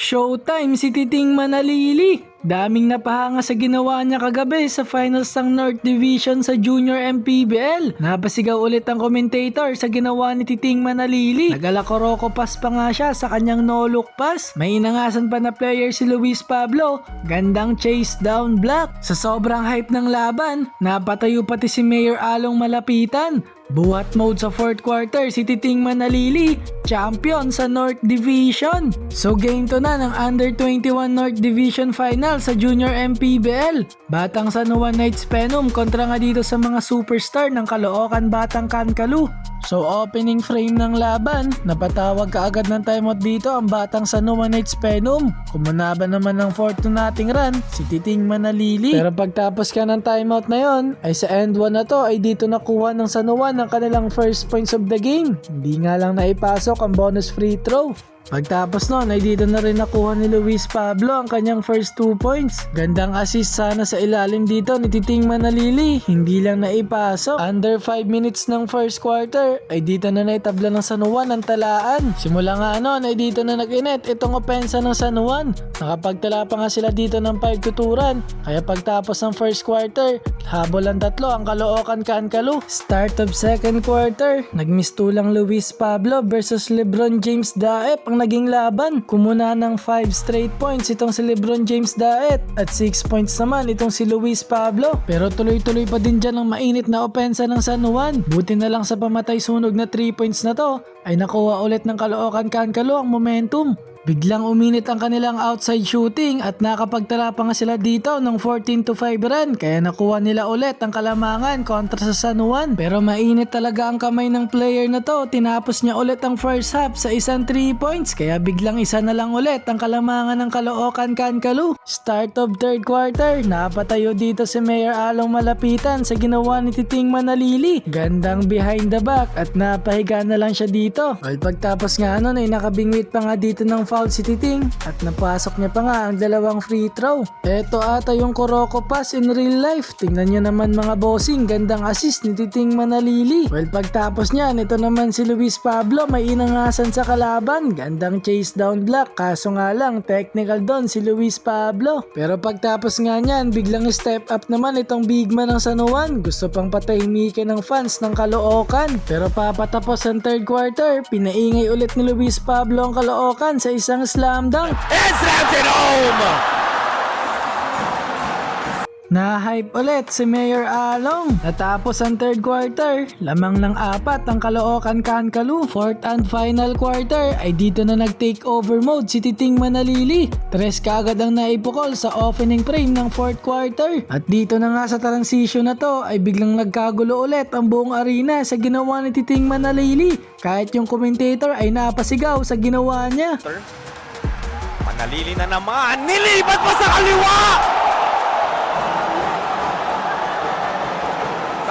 Showtime si Titing Manalili. Daming napahanga sa ginawa niya kagabi sa finals ng North Division sa Junior MPBL. Napasigaw ulit ang commentator sa ginawa ni Titing Manalili. Nagalakoroko pass pa nga siya sa kanyang no-look pass. May inangasan pa na player si Luis Pablo. Gandang chase down block. Sa sobrang hype ng laban, napatayo pati si Mayor Along malapitan. Buhat mode sa fourth quarter si Titing Manalili, champion sa North Division. So game to na ng Under 21 North Division Final sa Junior MPBL. Batang San Juan Knights Phenom kontra nga dito sa mga superstar ng Caloocan Batang Kankalu. So opening frame ng laban, napatawag kaagad ng timeout dito ang Batang San Juan Knights Phenom. Kumanaban naman ng 4-0 run si Titing Manalili. Pero pagtapos ka ng timeout na yon, ay sa end 1 na to ay dito nakuha ng San Juan ang kanilang first points of the game. Hindi nga lang naipasok ang bonus free throw. Pagtapos nun ay dito na rin nakuha ni Luis Pablo ang kanyang first 2 points. Gandang assist sana sa ilalim dito ni Titing Manalili, hindi lang naipasok. Under 5 minutes ng first quarter ay dito na naitabla ng San Juan ang talaan. Simula nga nun ay dito na nag-init itong opensa ng San Juan. Nakapagtala pa nga sila dito ng 5 tuturan, kaya pagtapos ng first quarter, habol ang tatlo ang Caloocan Kankalu. Start of second quarter, nagmistulang Luis Pablo versus LeBron James Daep ang naging laban. Kumuna ng 5 straight points itong si LeBron James Daep at 6 points naman itong si Luis Pablo. Pero tuloy-tuloy pa din dyan ang mainit na opensa ng San Juan. Buti na lang sa pamatay sunog na 3 points na to ay nakuha ulit ng Caloocan Kankalu ang momentum. Biglang uminit ang kanilang outside shooting at nakapagtala pa nga sila dito ng 14-5 run, kaya nakuha nila ulit ang kalamangan kontra sa San Juan. Pero mainit talaga ang kamay ng player na to, tinapos niya ulit ang first half sa isang 3 points, kaya biglang isa na lang ulit ang kalamangan ng Caloocan Kankalu. Start of third quarter, napatayo dito si Mayor Along malapitan sa ginawa ni Titing Manalili. Gandang behind the back at napahiga na lang siya dito. Well, pagtapos nga nun ay nakabingwit pa nga dito ng foul si Titing at napasok niya pa nga ang dalawang free throw. Eto ata yung Kuroko pass in real life. Tingnan nyo naman mga bossing, gandang assist ni Titing Manalili. Well, pagtapos niyan, ito naman si Luis Pablo, may inangasan sa kalaban. Gandang chase down block, kaso nga lang technical doon si Luis Pablo. Pero pagtapos nga niyan, biglang step up naman itong big man ng San Juan. Gusto pang patahimikin ng fans ng Caloocan. Pero papatapos ang third quarter, pinaingay ulit ni Luis Pablo ang Caloocan sa isang slam dunk. And slams it home! Na-hype ulit si Mayor Along. Natapos ang third quarter, lamang ng 4 ang Caloocan Kankalu. Fourth and final quarter ay dito na nag-take over mode si Titing Manalili. 3 kaagad ang naipukol sa opening frame ng fourth quarter. At dito na nga sa transition na to ay biglang nagkagulo ulit ang buong arena sa ginawa ni Titing Manalili. Kahit yung commentator ay napasigaw sa ginawa niya. Manalili na naman, nilipat pa sa kaliwa!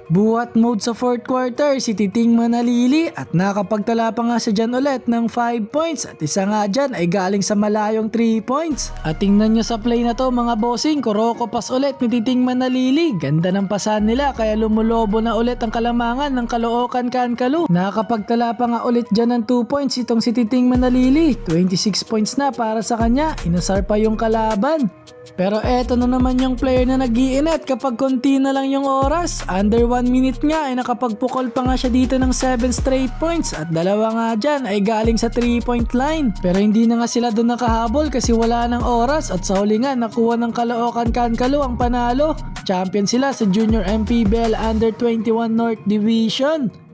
Buhat mode sa fourth quarter si Titing Manalili at nakapagtala pa nga siya dyan ulit ng 5 points at isa nga dyan ay galing sa malayong 3 points. At tingnan nyo sa play na to mga bossing, Kuroko pass ulit ni Titing Manalili. Ganda ng pasan nila kaya lumulobo na ulit ang kalamangan ng Caloocan Kankalu. Nakapagtala pa nga ulit dyan ng 2 points itong si Titing Manalili. 26 points na para sa kanya, inasar pa yung kalaban. Pero eto na naman yung player na nag-iinit kapag konti na lang yung oras. Under 1 minute nga ay nakapagpukol pa nga siya dito ng 7 straight points at dalawa nga dyan ay galing sa 3-point line. Pero hindi na nga sila doon nakahabol kasi wala ng oras at sa huli nga nakuha ng Caloocan Kankalu ang panalo. Champion sila sa Junior MPBL Under 21 North Division.